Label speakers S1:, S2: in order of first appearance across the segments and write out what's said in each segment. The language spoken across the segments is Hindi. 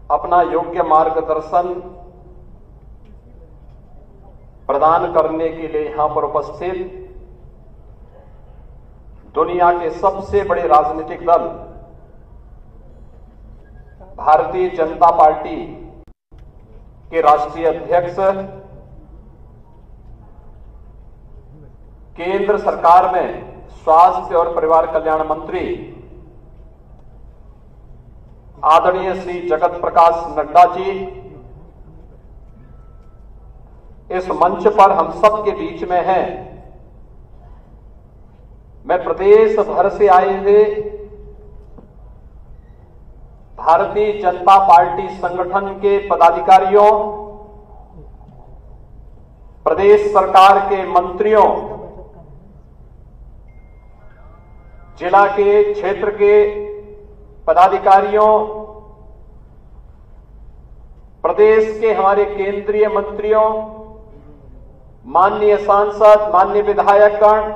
S1: अपना योग्य मार्गदर्शन प्रदान करने के लिए यहां पर उपस्थित दुनिया के सबसे बड़े राजनीतिक दल भारतीय जनता पार्टी के राष्ट्रीय अध्यक्ष, केंद्र सरकार में स्वास्थ्य और परिवार कल्याण मंत्री आदरणीय श्री जगत प्रकाश नड्डा जी, इस मंच पर हम सब के बीच में हैं। मैं प्रदेश भर से आए हुए भारतीय जनता पार्टी संगठन के पदाधिकारियों, प्रदेश सरकार के मंत्रियों, जिला के क्षेत्र के पदाधिकारियों, प्रदेश के हमारे केंद्रीय मंत्रियों, माननीय सांसद, माननीय विधायकगण,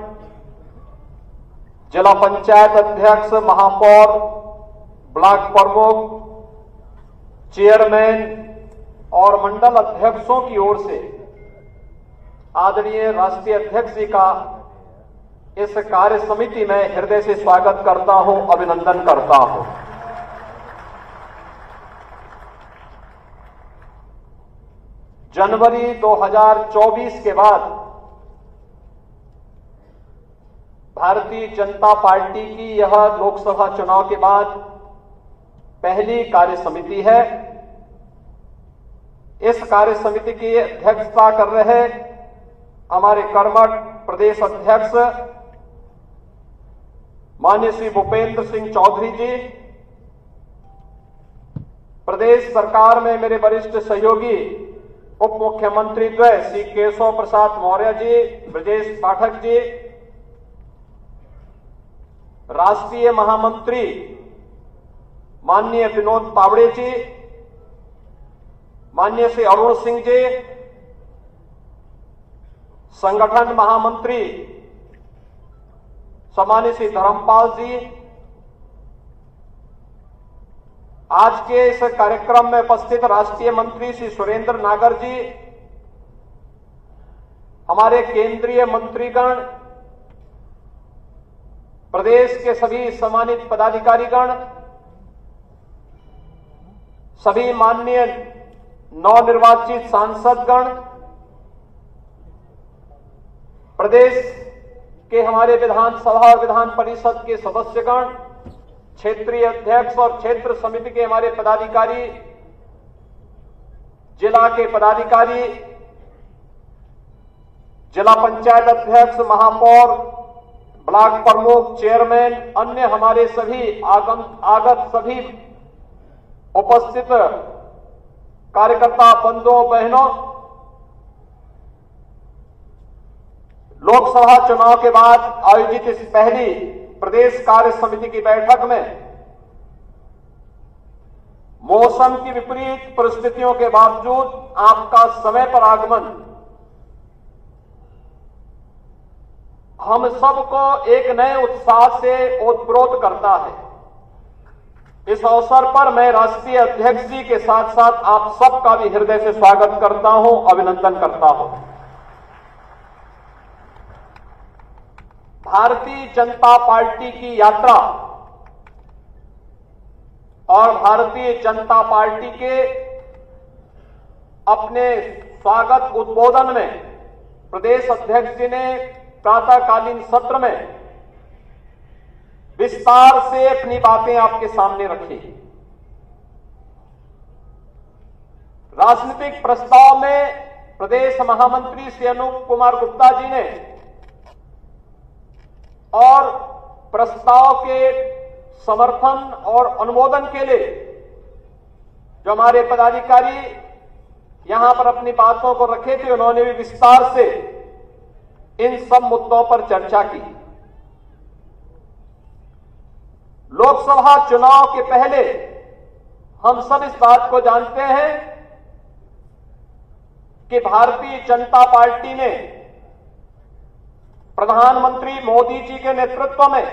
S1: जिला पंचायत अध्यक्ष, महापौर, ब्लॉक प्रमुख, चेयरमैन और मंडल अध्यक्षों की ओर से आदरणीय राष्ट्रीय अध्यक्ष जी का इस कार्य समिति में हृदय से स्वागत करता हूं, अभिनंदन करता हूं। जनवरी 2024 के बाद भारतीय जनता पार्टी की यह लोकसभा चुनाव के बाद पहली कार्य समिति है। इस कार्य समिति की अध्यक्षता कर रहे हमारे कर्मठ प्रदेश अध्यक्ष माननीय श्री भूपेंद्र सिंह चौधरी जी, प्रदेश सरकार में मेरे वरिष्ठ सहयोगी उप मुख्यमंत्री द्वय श्री केशव प्रसाद मौर्य जी, ब्रजेश पाठक जी, राष्ट्रीय महामंत्री माननीय विनोद तावड़े जी, माननीय श्री अरुण सिंह जी, संगठन महामंत्री सम्मानित श्री धर्मपाल जी, आज के इस कार्यक्रम में उपस्थित राष्ट्रीय मंत्री श्री सुरेंद्र नागर जी, हमारे केंद्रीय मंत्रीगण, प्रदेश के सभी सम्मानित पदाधिकारीगण, सभी माननीय नवनिर्वाचित सांसदगण, प्रदेश के हमारे विधानसभा और विधान परिषद के सदस्यगण, क्षेत्रीय अध्यक्ष और क्षेत्र समिति के हमारे पदाधिकारी, जिला के पदाधिकारी, जिला पंचायत अध्यक्ष, महापौर, ब्लॉक प्रमुख, चेयरमैन, अन्य हमारे सभी आगत सभी उपस्थित कार्यकर्ता बंधुओं बहनों, लोकसभा चुनाव के बाद आयोजित इस पहली प्रदेश कार्य समिति की बैठक में मौसम की विपरीत परिस्थितियों के बावजूद आपका समय पर आगमन हम सबको एक नए उत्साह से ओतप्रोत करता है। इस अवसर पर मैं राष्ट्रीय अध्यक्ष जी के साथ साथ आप सबका भी हृदय से स्वागत करता हूं, अभिनंदन करता हूं। भारतीय जनता पार्टी की यात्रा और भारतीय जनता पार्टी के अपने स्वागत उद्बोधन में प्रदेश अध्यक्ष जी ने प्रातःकालीन सत्र में विस्तार से अपनी बातें आपके सामने रखी। राजनीतिक प्रस्ताव में प्रदेश महामंत्री श्री अनूप कुमार गुप्ता जी ने और प्रस्ताव के समर्थन और अनुमोदन के लिए जो हमारे पदाधिकारी यहां पर अपनी बातों को रखे थे, उन्होंने भी विस्तार से इन सब मुद्दों पर चर्चा की। लोकसभा चुनाव के पहले हम सब इस बात को जानते हैं कि भारतीय जनता पार्टी ने प्रधानमंत्री मोदी जी के नेतृत्व में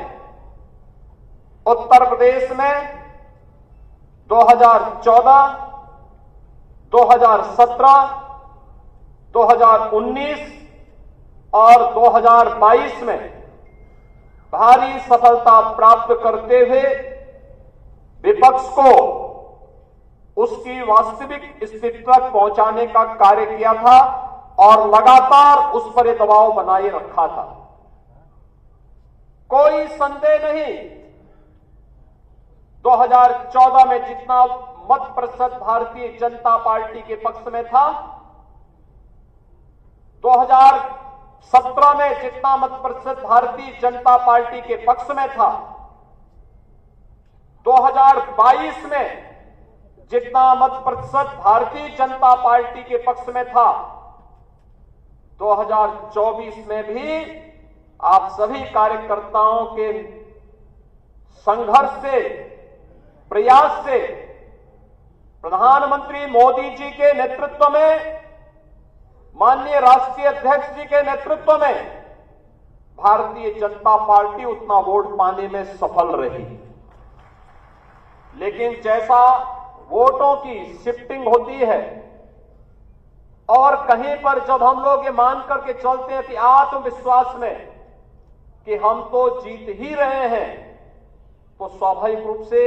S1: उत्तर प्रदेश में 2014, 2017, 2019 और 2022 में भारी सफलता प्राप्त करते हुए विपक्ष को उसकी वास्तविक स्थिति तक पहुंचाने का कार्य किया था और लगातार उस पर दबाव बनाए रखा था। कोई संदेह नहीं, 2014 में जितना मत प्रतिशत भारतीय जनता पार्टी के पक्ष में था, 2017 में जितना मत प्रतिशत भारतीय जनता पार्टी के पक्ष में था, 2022 में जितना मत प्रतिशत भारतीय जनता पार्टी के पक्ष में था, 2024 में भी आप सभी कार्यकर्ताओं के संघर्ष से, प्रयास से, प्रधानमंत्री मोदी जी के नेतृत्व में, माननीय राष्ट्रीय अध्यक्ष जी के नेतृत्व में भारतीय जनता पार्टी उतना वोट पाने में सफल रही। लेकिन जैसा वोटों की शिफ्टिंग होती है और कहीं पर जब हम लोग ये मान करके चलते हैं कि आत्मविश्वास में कि हम तो जीत ही रहे हैं, तो स्वाभाविक रूप से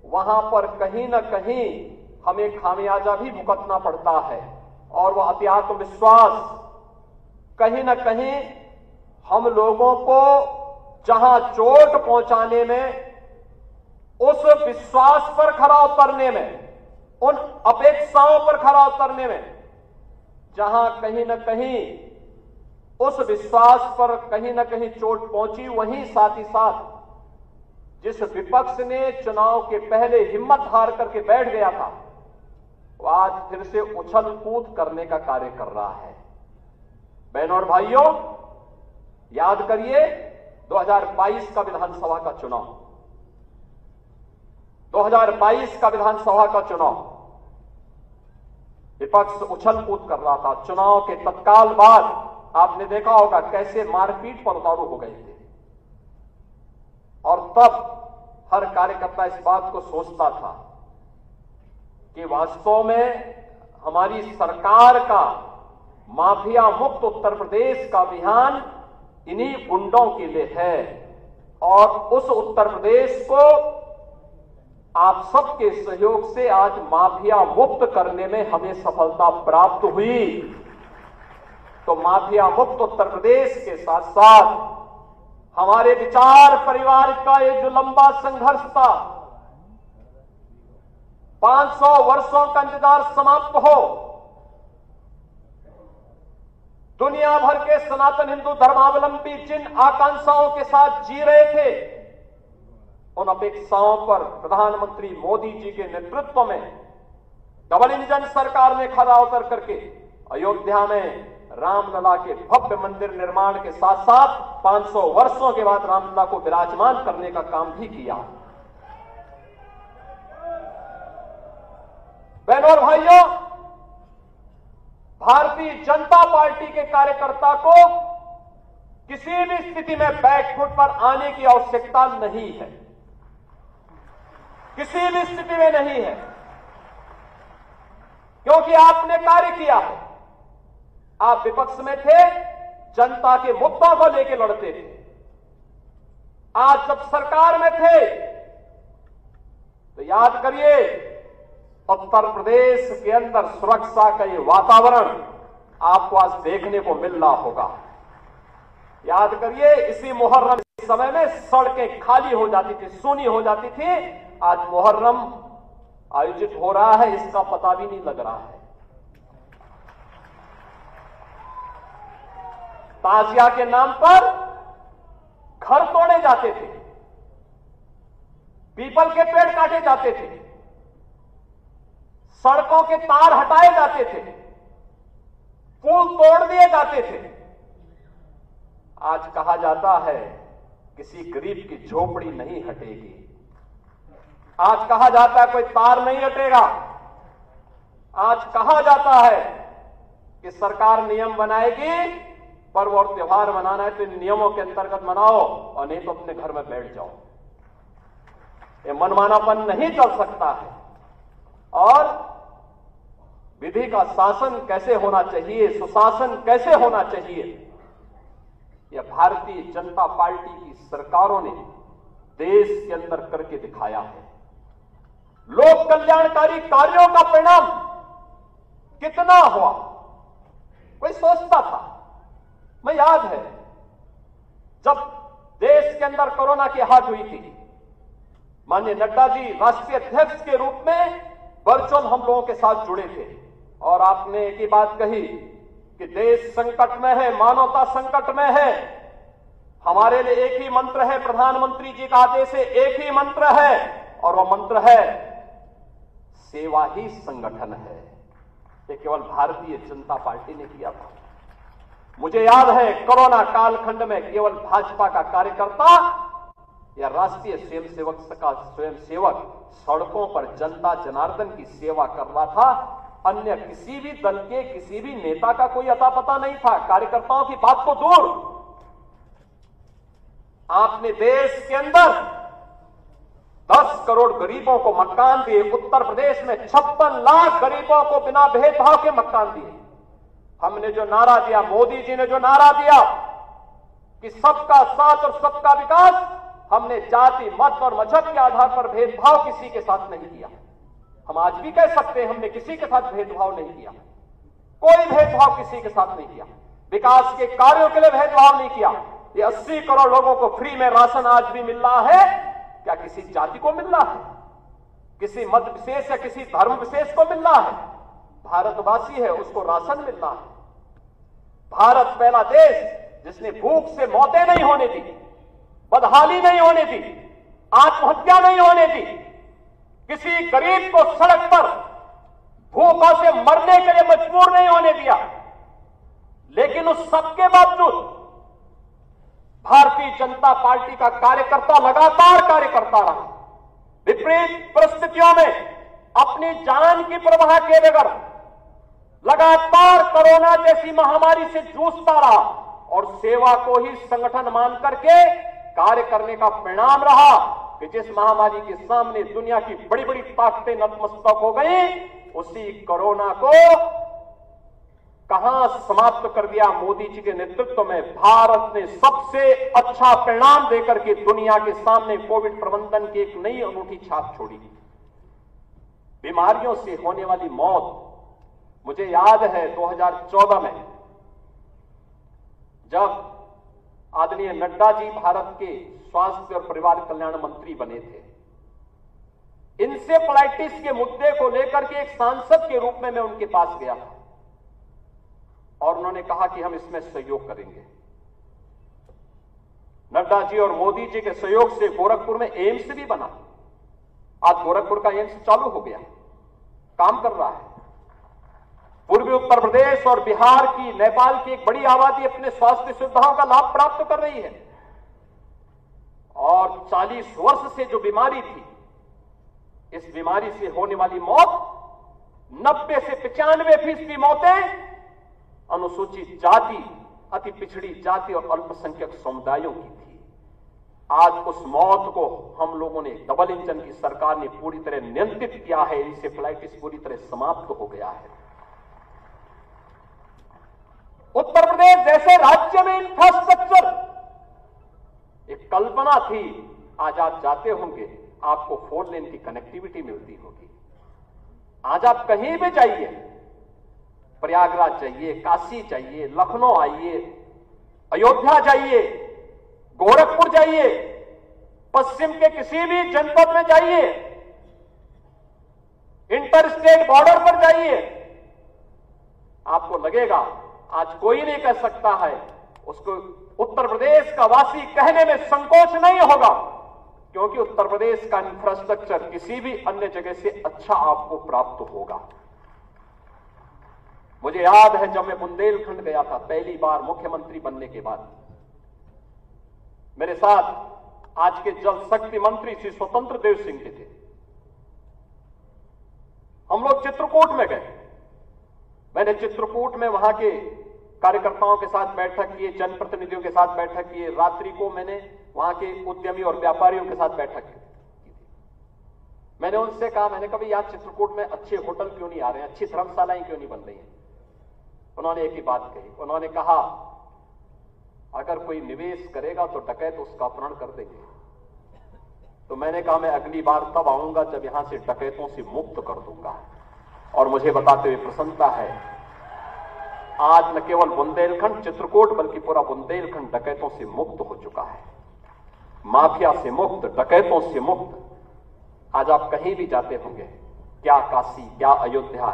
S1: वहां पर कहीं ना कहीं हमें खामियाजा भी भुगतना पड़ता है और वह अति आत्मविश्वास कहीं ना कहीं हम लोगों को जहां चोट पहुंचाने में, उस विश्वास पर खरा उतरने में, उन अपेक्षाओं पर खरा उतरने में, जहां कहीं न कहीं उस विश्वास पर कहीं न कहीं चोट पहुंची, वहीं साथ ही साथ जिस विपक्ष ने चुनाव के पहले हिम्मत हार करके बैठ गया था, वो आज फिर से उछल कूद करने का कार्य कर रहा है। बहनों और भाइयों, याद करिए 2022 का विधानसभा का चुनाव, 2022 का विधानसभा का चुनाव विपक्ष उछल कूद कर रहा था। चुनाव के तत्काल बाद आपने देखा होगा कैसे मारपीट पर उतारू हो गए थे और तब हर कार्यकर्ता इस बात को सोचता था कि वास्तव में हमारी सरकार का माफिया मुक्त उत्तर प्रदेश का अभियान इन्हीं गुंडों के लिए है और उस उत्तर प्रदेश को आप सबके सहयोग से आज माफिया मुक्त करने में हमें सफलता प्राप्त हुई। तो माफिया मुक्त उत्तर प्रदेश के साथ साथ हमारे विचार परिवार का ये जो लंबा संघर्ष था, 500 वर्षों का इंतजार समाप्त हो, दुनिया भर के सनातन हिंदू धर्मावलंबी जिन आकांक्षाओं के साथ जी रहे थे, उन अपेक्षाओं पर प्रधानमंत्री मोदी जी के नेतृत्व में डबल इंजन सरकार ने खरा उतर करके अयोध्या में रामलला के भव्य मंदिर निर्माण के साथ साथ 500 वर्षों के बाद रामलला को विराजमान करने का काम भी किया। बहनों और भाइयों, भारतीय जनता पार्टी के कार्यकर्ता को किसी भी स्थिति में बैकफुट पर आने की आवश्यकता नहीं है, किसी भी स्थिति में नहीं है, क्योंकि आपने कार्य किया है। आप विपक्ष में थे, जनता के मुद्दों को लेकर लड़ते थे। आज जब सरकार में थे तो याद करिए, उत्तर प्रदेश के अंदर सुरक्षा का ये वातावरण आपको आज देखने को मिल रहा होगा। याद करिए, इसी मुहर्रम के समय में सड़कें खाली हो जाती थी, सूनी हो जाती थी। आज मुहर्रम आयोजित हो रहा है, इसका पता भी नहीं लग रहा है। ताजिया के नाम पर घर तोड़े जाते थे, पीपल के पेड़ काटे जाते थे, सड़कों के तार हटाए जाते थे, पुल तोड़ दिए जाते थे। आज कहा जाता है किसी गरीब की झोपड़ी नहीं हटेगी, आज कहा जाता है कोई तार नहीं हटेगा, आज कहा जाता है कि सरकार नियम बनाएगी, पर्व और त्योहार मनाना है तो इन नियमों के अंतर्गत मनाओ और नहीं तो अपने घर में बैठ जाओ। ये मनमानापन नहीं चल सकता है। और विधि का शासन कैसे होना चाहिए, सुशासन कैसे होना चाहिए, यह भारतीय जनता पार्टी की सरकारों ने देश के अंदर करके दिखाया है। लोक कल्याणकारी कार्यों का परिणाम कितना हुआ, कोई सोचता था? मैं याद है जब देश के अंदर कोरोना की हाट हुई थी, माननीय नड्डा जी राष्ट्रीय अध्यक्ष के रूप में वर्चुअल हम लोगों के साथ जुड़े थे और आपने एक ही बात कही कि देश संकट में है, मानवता संकट में है, हमारे लिए एक ही मंत्र है, प्रधानमंत्री जी का आदेश है, एक ही मंत्र है और वह मंत्र है सेवा ही संगठन है। ये केवल भारतीय जनता पार्टी ने किया था। मुझे याद है कोरोना कालखंड में केवल भाजपा का कार्यकर्ता या राष्ट्रीय स्वयंसेवक सड़कों पर जनता जनार्दन की सेवा कर रहा था। अन्य किसी भी दल के किसी भी नेता का कोई अता पता नहीं था। कार्यकर्ताओं की बात तो दूर, आपने देश के अंदर 10 करोड़ गरीबों को मकान दिए। उत्तर प्रदेश में 56 लाख गरीबों को बिना भेदभाव के मकान दिए। हमने जो नारा दिया, मोदी जी ने जो नारा दिया कि सबका साथ और सबका विकास, हमने जाति मत और मजहब के आधार पर भेदभाव किसी के साथ नहीं किया। हम आज भी कह सकते हैं हमने किसी के साथ भेदभाव नहीं किया, कोई भेदभाव किसी के साथ नहीं किया। विकास के कार्यों के लिए भेदभाव नहीं किया। ये 80 करोड़ लोगों को फ्री में राशन आज भी मिल रहा है, क्या किसी जाति को मिल रहा है, किसी मत विशेष या किसी धर्म विशेष को मिल रहा है? भारतवासी है उसको राशन मिल रहा है। भारत पहला देश जिसने भूख से मौतें नहीं होने दी, बदहाली नहीं होने दी, आत्महत्या नहीं होने दी, किसी गरीब को सड़क पर भूखों से मरने के लिए मजबूर नहीं होने दिया। लेकिन उस सबके बावजूद भारतीय जनता पार्टी का कार्यकर्ता लगातार कार्य करता रहा। विपरीत परिस्थितियों में अपनी जान की परवाह किए बगैर लगातार कोरोना जैसी महामारी से जूझता रहा और सेवा को ही संगठन मान करके कार्य करने का परिणाम रहा कि जिस महामारी के सामने दुनिया की बड़ी बड़ी ताकतें नतमस्तक हो गई, उसी कोरोना को कहां समाप्त कर दिया? मोदी जी के नेतृत्व में भारत ने सबसे अच्छा परिणाम देकर के दुनिया के सामने कोविड प्रबंधन की एक नई अनूठी छाप छोड़ी। बीमारियों से होने वाली मौत, मुझे याद है 2014 में जब आदरणीय नड्डा जी भारत के स्वास्थ्य और परिवार कल्याण मंत्री बने थे, इंसेफ्लाइटिस के मुद्दे को लेकर के एक सांसद के रूप में मैं उनके पास गया था और उन्होंने कहा कि हम इसमें सहयोग करेंगे। नड्डा जी और मोदी जी के सहयोग से गोरखपुर में एम्स भी बना। आज गोरखपुर का एम्स चालू हो गया, काम कर रहा है। पूर्वी उत्तर प्रदेश और बिहार की, नेपाल की एक बड़ी आबादी अपने स्वास्थ्य सुविधाओं का लाभ प्राप्त कर रही है। और 40 वर्ष से जो बीमारी थी, इस बीमारी से होने वाली मौत 90 से 95% मौतें अनुसूचित जाति, अति पिछड़ी जाति और अल्पसंख्यक समुदायों की थी। आज उस मौत को हम लोगों ने, डबल इंजन की सरकार ने पूरी तरह नियंत्रित किया है। इंसेफ्लाइटिस पूरी तरह समाप्त हो गया है। उत्तर प्रदेश जैसे राज्य में इंफ्रास्ट्रक्चर, एक कल्पना थी, आज आप जाते होंगे आपको 4 लेन की कनेक्टिविटी मिलती होगी। आज आप कहीं भी जाइए, प्रयागराज जाइए, काशी जाइए, लखनऊ आइए, अयोध्या जाइए, गोरखपुर जाइए, पश्चिम के किसी भी जनपद में जाइए, इंटर स्टेट बॉर्डर पर जाइए, आपको लगेगा आज कोई नहीं कह सकता है, उसको उत्तर प्रदेश का वासी कहने में संकोच नहीं होगा, क्योंकि उत्तर प्रदेश का इंफ्रास्ट्रक्चर किसी भी अन्य जगह से अच्छा आपको प्राप्त होगा। मुझे याद है जब मैं बुंदेलखंड गया था पहली बार मुख्यमंत्री बनने के बाद, मेरे साथ आज के जल शक्ति मंत्री श्री स्वतंत्र देव सिंह जी थे। हम लोग चित्रकूट में गए। मैंने चित्रकूट में वहां के कार्यकर्ताओं के साथ बैठक की, जनप्रतिनिधियों के साथ बैठक की। रात्रि को मैंने वहां के उद्यमी और व्यापारियों के साथ बैठक की। मैंने उनसे कहा, मैंने कहा यहां चित्रकूट में अच्छे होटल क्यों नहीं आ रहे हैं, अच्छी धर्मशालाएं क्यों नहीं बन रही हैं? उन्होंने एक ही बात कही, उन्होंने कहा अगर कोई निवेश करेगा तो डकैत उसका अपहरण कर देंगे। तो मैंने कहा मैं अगली बार तब आऊंगा जब यहां से डकैतों से मुक्त कर दूंगा। और मुझे बताते हुए प्रसन्नता है, आज न केवल बुंदेलखंड चित्रकूट बल्कि पूरा बुंदेलखंड डकैतों से मुक्त हो चुका है, माफिया से मुक्त, डकैतों से मुक्त। आज आप कहीं भी जाते होंगे, क्या काशी, क्या अयोध्या,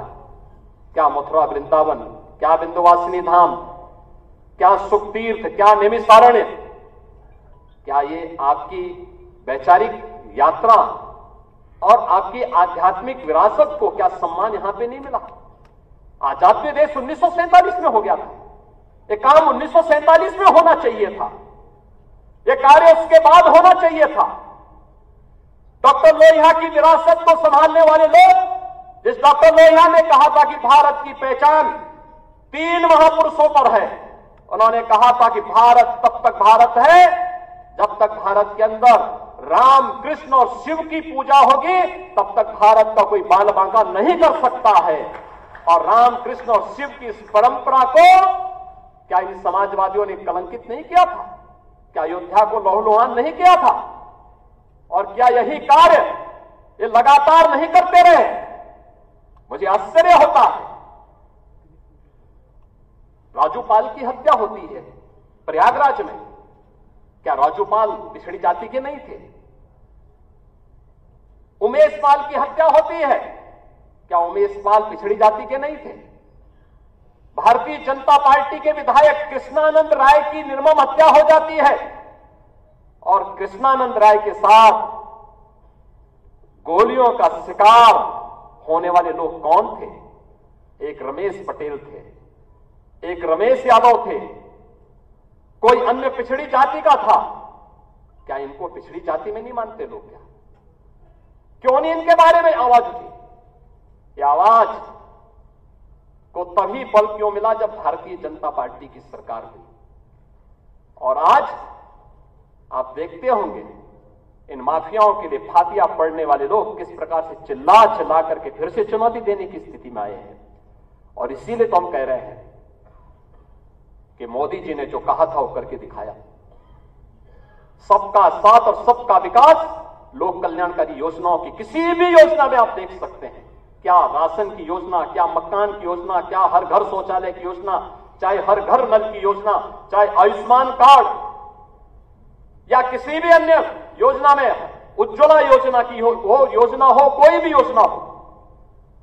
S1: क्या मथुरा वृंदावन, क्या विंध्यवासिनी धाम, क्या सुखतीर्थ, क्या नैमिषारण्य, क्या ये आपकी वैचारिक यात्रा और आपकी आध्यात्मिक विरासत को क्या सम्मान यहां पे नहीं मिला? आजाद देश 1947 में हो गया था, ये काम 1947 में होना चाहिए था, ये कार्य उसके बाद होना चाहिए था। डॉक्टर लोहिया की विरासत को संभालने वाले लोग, जिस डॉक्टर लोहिया ने कहा था कि भारत की पहचान 3 महापुरुषों पर है, उन्होंने कहा था कि भारत तब तक भारत है जब तक भारत के अंदर राम, कृष्ण और शिव की पूजा होगी, तब तक भारत का कोई बाल बांका नहीं कर सकता है। और राम, कृष्ण और शिव की इस परंपरा को क्या इन समाजवादियों ने कलंकित नहीं किया था? क्या अयोध्या को लहूलुहान नहीं किया था? और क्या यही कार्य ये लगातार नहीं करते रहे? मुझे आश्चर्य होता है। राजूपाल की हत्या होती है प्रयागराज में, क्या राजूपाल पिछड़ी जाति के नहीं थे? उमेश पाल की हत्या होती है, क्या उमेश पाल पिछड़ी जाति के नहीं थे? भारतीय जनता पार्टी के विधायक कृष्णानंद राय की निर्मम हत्या हो जाती है, और कृष्णानंद राय के साथ गोलियों का शिकार होने वाले लोग कौन थे? एक रमेश पटेल थे, एक रमेश यादव थे, कोई अन्य पिछड़ी जाति का था। क्या इनको पिछड़ी जाति में नहीं मानते लोग? क्या क्यों नहीं इनके बारे में आवाज उठी? ये आवाज को तभी बल क्यों मिला जब भारतीय जनता पार्टी की सरकार हुई। और आज आप देखते होंगे इन माफियाओं के लिए फातिया पड़ने वाले लोग किस प्रकार से चिल्ला चिल्ला करके फिर से चुनौती देने की स्थिति में आए हैं। और इसीलिए तो हम कह रहे हैं कि मोदी जी ने जो कहा था वो करके दिखाया। सबका साथ और सबका विकास, लोक कल्याणकारी योजनाओं की किसी भी योजना में आप देख सकते हैं, क्या राशन की योजना, क्या मकान की योजना, क्या हर घर शौचालय की योजना, चाहे हर घर नल की योजना, चाहे आयुष्मान कार्ड या किसी भी अन्य योजना में, उज्ज्वला योजना की वो योजना हो, कोई भी योजना हो,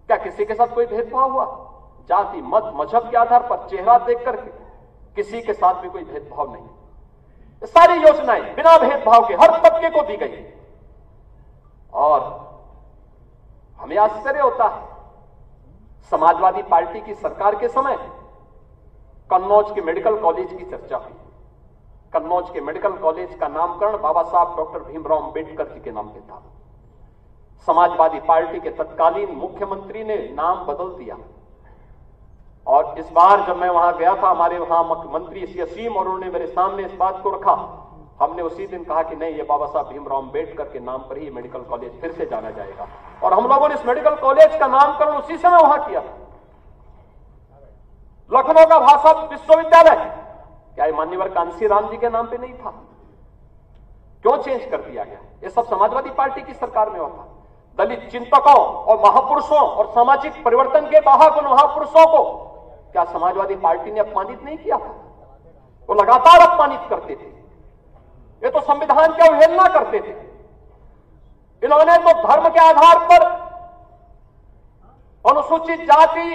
S1: क्या किसी के साथ कोई भेदभाव हुआ? जाति, मत, मजहब के आधार पर, चेहरा देख करके किसी के साथ भी कोई भेदभाव नहीं। सारी योजनाएं बिना भेदभाव के हर तबके को दी गई। और हमें आश्चर्य होता है, समाजवादी पार्टी की सरकार के समय कन्नौज के मेडिकल कॉलेज की चर्चा हुई। कन्नौज के मेडिकल कॉलेज का नामकरण बाबा साहब डॉक्टर भीमराव अंबेडकर जी के नाम पे था। समाजवादी पार्टी के तत्कालीन मुख्यमंत्री ने नाम बदल दिया। और इस बार जब मैं वहां गया था, हमारे वहां मंत्री श्री असीम और उन्होंने मेरे सामने इस बात को रखा। हमने उसी दिन कहा कि नहीं, ये बाबा साहब भीमराव अंबेडकर के नाम पर ही मेडिकल कॉलेज फिर से जाना जाएगा। और हम लोगों ने इस मेडिकल कॉलेज का नामकरण उसी समय वहां किया। लखनऊ का भाषा विश्वविद्यालय, क्या ये मान्यवर कांसी राम जी के नाम पे नहीं था? क्यों चेंज कर दिया गया? ये सब समाजवादी पार्टी की सरकार में हुआ था। दलित चिंतकों और महापुरुषों और सामाजिक परिवर्तन के वाहक उन महापुरुषों को क्या समाजवादी पार्टी ने अपमानित नहीं किया था? वो लगातार अपमानित करते थे। ये तो संविधान की अवहेलना करते थे। इन्होंने तो धर्म के आधार पर अनुसूचित जाति,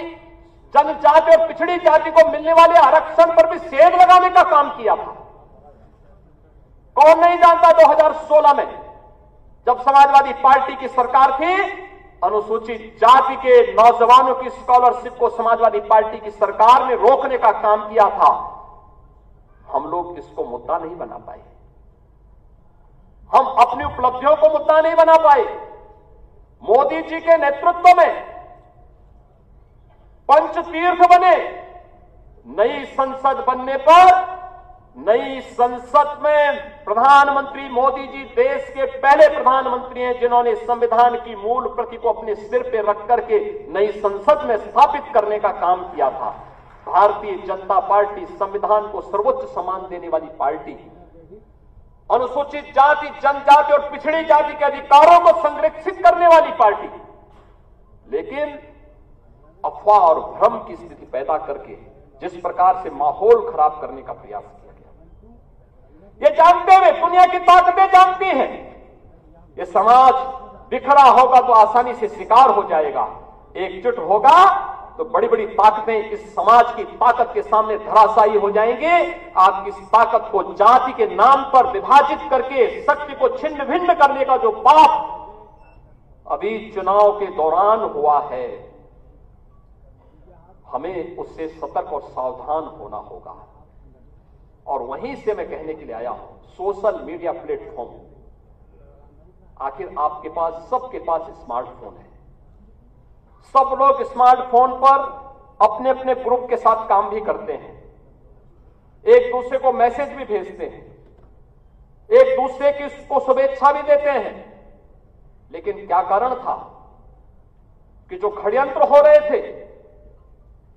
S1: जनजाति और पिछड़ी जाति को मिलने वाले आरक्षण पर भी सेध लगाने का काम किया था। कौन नहीं जानता 2016 में जब समाजवादी पार्टी की सरकार थी, अनुसूचित जाति के नौजवानों की स्कॉलरशिप को समाजवादी पार्टी की सरकार ने रोकने का काम किया था। हम लोग इसको मुद्दा नहीं बना पाए, हम अपनी उपलब्धियों को मुद्दा नहीं बना पाए। मोदी जी के नेतृत्व में पंचतीर्थ बने। नई संसद बनने पर नई संसद में प्रधानमंत्री मोदी जी देश के पहले प्रधानमंत्री हैं जिन्होंने संविधान की मूल प्रति को अपने सिर पे रख करके नई संसद में स्थापित करने का काम किया था। भारतीय जनता पार्टी संविधान को सर्वोच्च सम्मान देने वाली पार्टी, अनुसूचित जाति, जनजाति और पिछड़ी जाति के अधिकारों को संरक्षित करने वाली पार्टी, लेकिन अफवाह और भ्रम की स्थिति पैदा करके जिस प्रकार से माहौल खराब करने का प्रयास किया गया, ये जानते हुए दुनिया की ताकतें जानती हैं ये समाज बिखरा होगा तो आसानी से शिकार हो जाएगा, एकजुट होगा तो बड़ी बड़ी ताकतें इस समाज की ताकत के सामने धराशायी हो जाएंगे। आप इस ताकत को जाति के नाम पर विभाजित करके शक्ति को छिन्न भिन्न करने का जो पाप अभी चुनाव के दौरान हुआ है, हमें उससे सतर्क और सावधान होना होगा। और वहीं से मैं कहने के लिए आया हूं, सोशल मीडिया प्लेटफॉर्म, आखिर आपके पास, सबके पास स्मार्टफोन है, सब लोग स्मार्टफोन पर अपने अपने ग्रुप के साथ काम भी करते हैं, एक दूसरे को मैसेज भी भेजते हैं, एक दूसरे की को शुभेच्छा भी देते हैं। लेकिन क्या कारण था कि जो षड्यंत्र हो रहे थे,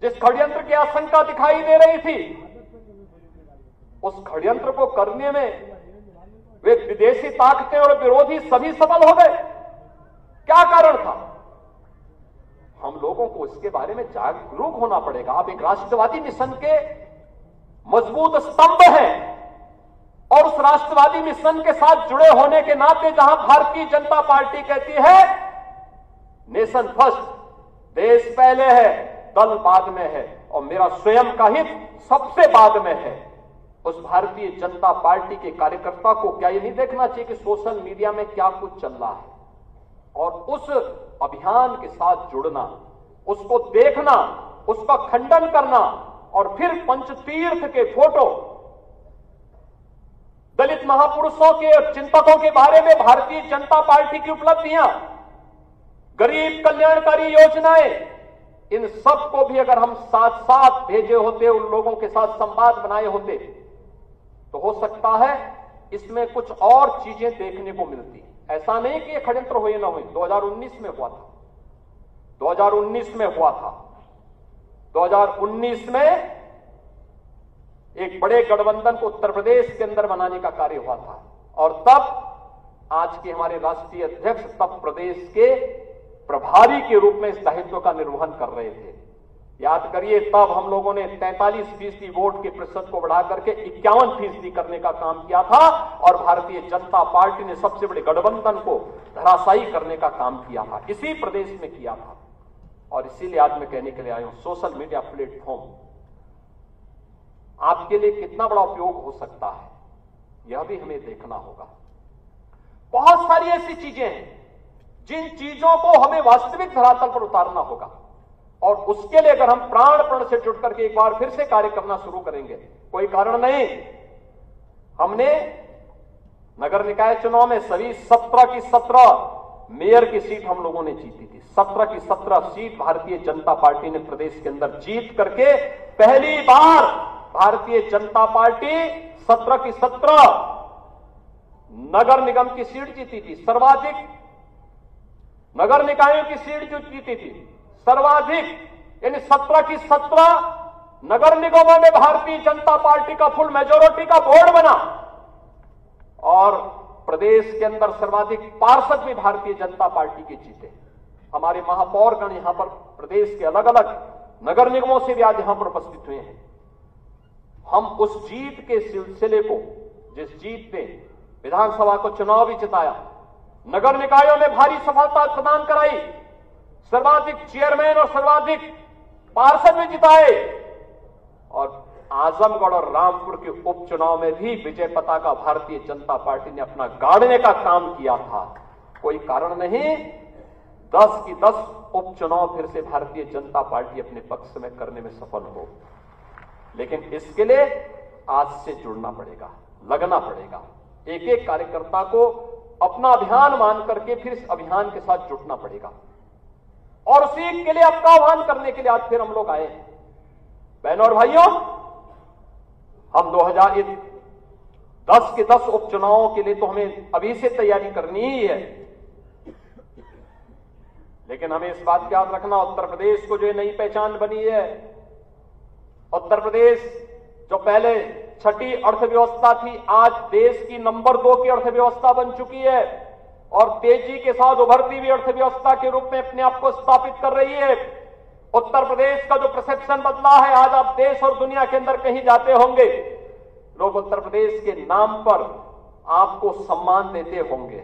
S1: जिस षड्यंत्र की आशंका दिखाई दे रही थी, उस षड्यंत्र को करने में वे विदेशी ताकतें और विरोधी सभी सफल हो गए। क्या कारण था? हम लोगों को इसके बारे में जागरूक होना पड़ेगा। आप एक राष्ट्रवादी मिशन के मजबूत स्तंभ हैं और उस राष्ट्रवादी मिशन के साथ जुड़े होने के नाते जहां भारतीय जनता पार्टी कहती है नेशन फर्स्ट, देश पहले है, दल बाद में है और मेरा स्वयं का हित सबसे बाद में है, उस भारतीय जनता पार्टी के कार्यकर्ता को क्या ये नहीं देखना चाहिए कि सोशल मीडिया में क्या कुछ चल रहा है और उस अभियान के साथ जुड़ना, उसको देखना, उसका खंडन करना और फिर पंचतीर्थ के फोटो, दलित महापुरुषों के और चिंतकों के बारे में भारतीय जनता पार्टी की उपलब्धियां, गरीब कल्याणकारी योजनाएं, इन सब को भी अगर हम साथ साथ भेजे होते, उन लोगों के साथ संवाद बनाए होते, तो हो सकता है इसमें कुछ और चीजें देखने को मिलती। ऐसा नहीं कि ये षड्यंत्र हुए ना हुए, 2019 में हुआ था, 2019 में हुआ था। 2019 में एक बड़े गठबंधन को उत्तर प्रदेश के अंदर बनाने का कार्य हुआ था और तब आज के हमारे राष्ट्रीय अध्यक्ष तब प्रदेश के प्रभारी के रूप में इस दायित्व का निर्वहन कर रहे थे। याद करिए, तब हम लोगों ने 43% वोट के प्रतिशत को बढ़ा करके 51% करने का काम किया था और भारतीय जनता पार्टी ने सबसे बड़े गठबंधन को धराशायी करने का काम किया था, इसी प्रदेश में किया था। और इसीलिए आज मैं कहने के लिए आया हूं, सोशल मीडिया प्लेटफॉर्म आपके लिए कितना बड़ा उपयोग हो सकता है, यह भी हमें देखना होगा। बहुत सारी ऐसी चीजें हैं जिन चीजों को हमें वास्तविक धरातल पर उतारना होगा और उसके लिए अगर हम प्राण से जुट करके एक बार फिर से कार्य करना शुरू करेंगे, कोई कारण नहीं। हमने नगर निकाय चुनाव में सभी 17 की 17 मेयर की सीट हम लोगों ने जीती थी। 17 की 17 सीट भारतीय जनता पार्टी ने प्रदेश के अंदर जीत करके पहली बार भारतीय जनता पार्टी 17 की 17 नगर निगम की सीट जीती थी। सर्वाधिक नगर निकायों की सीट जो जीती थी, सर्वाधिक, यानी 17 की 17 नगर निगमों में भारतीय जनता पार्टी का फुल मेजोरिटी का बोर्ड बना और प्रदेश के अंदर सर्वाधिक पार्षद भी भारतीय जनता पार्टी के जीते। हमारे महापौरगण यहां पर प्रदेश के अलग अलग नगर निगमों से भी आज यहां पर उपस्थित हुए हैं। हम उस जीत के सिलसिले को, जिस जीत ने विधानसभा को चुनाव भी जिताया, नगर निकायों में भारी सफलता प्रदान कराई, सर्वाधिक चेयरमैन और सर्वाधिक पार्षद भी जिताए और आजमगढ़ और रामपुर के उपचुनाव में भी विजय पताका भारतीय जनता पार्टी ने अपना गाड़ने का काम किया था। कोई कारण नहीं 10 की 10 उपचुनाव फिर से भारतीय जनता पार्टी अपने पक्ष में करने में सफल हो। लेकिन इसके लिए आज से जुड़ना पड़ेगा, लगना पड़ेगा। एक एक कार्यकर्ता को अपना अभियान मान करके फिर इस अभियान के साथ जुटना पड़ेगा और उसी के लिए आपका आह्वान करने के लिए आज फिर हम लोग आए हैं। बहनों और भाइयों, हम 2010 के 10 उपचुनावों के लिए तो हमें अभी से तैयारी करनी ही है, लेकिन हमें इस बात का याद रखना, उत्तर प्रदेश को जो नई पहचान बनी है, उत्तर प्रदेश जो पहले छठी अर्थव्यवस्था थी, आज देश की नंबर 2 की अर्थव्यवस्था बन चुकी है और तेजी के साथ उभरती हुई अर्थव्यवस्था के रूप में अपने आप को स्थापित कर रही है। उत्तर प्रदेश का जो परसेप्शन बदला है, आज आप देश और दुनिया के अंदर कहीं जाते होंगे, लोग उत्तर प्रदेश के नाम पर आपको सम्मान देते होंगे।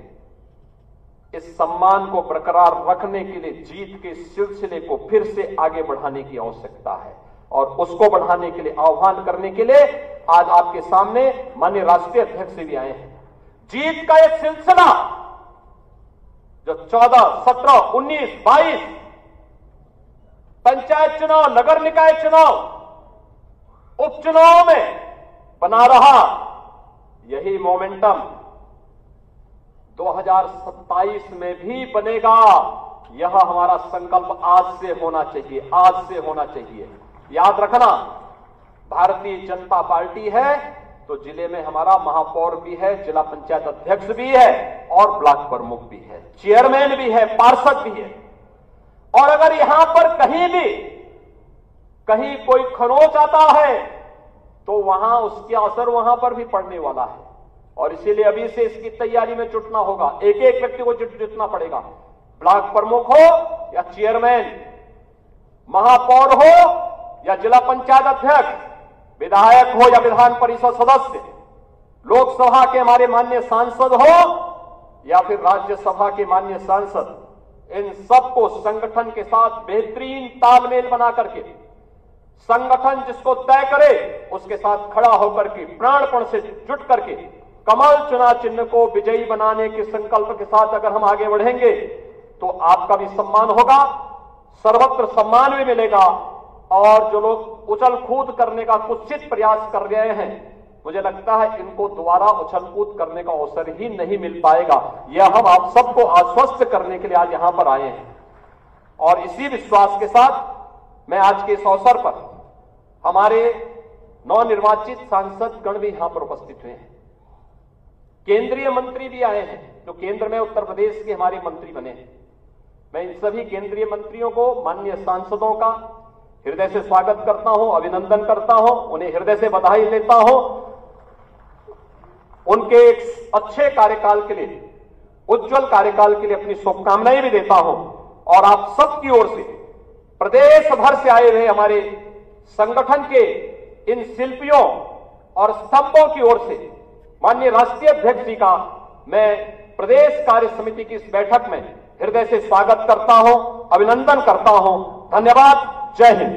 S1: इस सम्मान को बरकरार रखने के लिए जीत के सिलसिले को फिर से आगे बढ़ाने की आवश्यकता है और उसको बढ़ाने के लिए आह्वान करने के लिए आज आपके सामने माननीय राष्ट्रीय अध्यक्ष भी आए हैं। जीत का यह सिलसिला जो 14, 17, 19, 22 पंचायत चुनाव, नगर निकाय चुनाव, उपचुनाव में बना रहा, यही मोमेंटम 2027 में भी बनेगा। यह हमारा संकल्प आज से होना चाहिए, आज से होना चाहिए। याद रखना, भारतीय जनता पार्टी है तो जिले में हमारा महापौर भी है, जिला पंचायत अध्यक्ष भी है और ब्लॉक प्रमुख भी है, चेयरमैन भी है, पार्षद भी है। और अगर यहां पर कहीं कोई खरोंच आता है तो वहां उसके असर वहां पर भी पड़ने वाला है और इसीलिए अभी से इसकी तैयारी में जुटना होगा। एक एक व्यक्ति को जुटना पड़ेगा, ब्लॉक प्रमुख हो या चेयरमैन, महापौर हो या जिला पंचायत अध्यक्ष, विधायक हो या विधान परिषद सदस्य, लोकसभा के हमारे माननीय सांसद हो या फिर राज्यसभा के माननीय सांसद, इन सबको संगठन के साथ बेहतरीन तालमेल बना करके, संगठन जिसको तय करे उसके साथ खड़ा होकर के प्राणपण से जुट करके कमल चुनाव चिन्ह को विजयी बनाने के संकल्प के साथ अगर हम आगे बढ़ेंगे तो आपका भी सम्मान होगा, सर्वत्र सम्मान भी मिलेगा। और जो लोग उछल कूद करने का कुत्सित प्रयास कर रहे हैं, मुझे लगता है इनको दोबारा उछल कूद करने का अवसर ही नहीं मिल पाएगा। यह हम आप सबको आश्वस्त करने के लिए आज यहां पर आए हैं और इसी विश्वास के साथ मैं आज के इस अवसर पर हमारे नवनिर्वाचित सांसद गण भी यहां पर उपस्थित हुए हैं, केंद्रीय मंत्री भी आए हैं जो केंद्र में उत्तर प्रदेश के हमारे मंत्री बने हैं। मैं इन सभी केंद्रीय मंत्रियों को, माननीय सांसदों का हृदय से स्वागत करता हूं, अभिनंदन करता हूं, उन्हें हृदय से बधाई देता हूं। उनके एक अच्छे कार्यकाल के लिए, उज्जवल कार्यकाल के लिए अपनी शुभकामनाएं भी देता हूं और आप सबकी ओर से, प्रदेश भर से आए हुए हमारे संगठन के इन शिल्पियों और स्तंभों की ओर से माननीय राष्ट्रीय अध्यक्ष जी का मैं प्रदेश कार्य समिति की इस बैठक में हृदय से स्वागत करता हूं, अभिनंदन करता हूं। धन्यवाद। जय हिंद।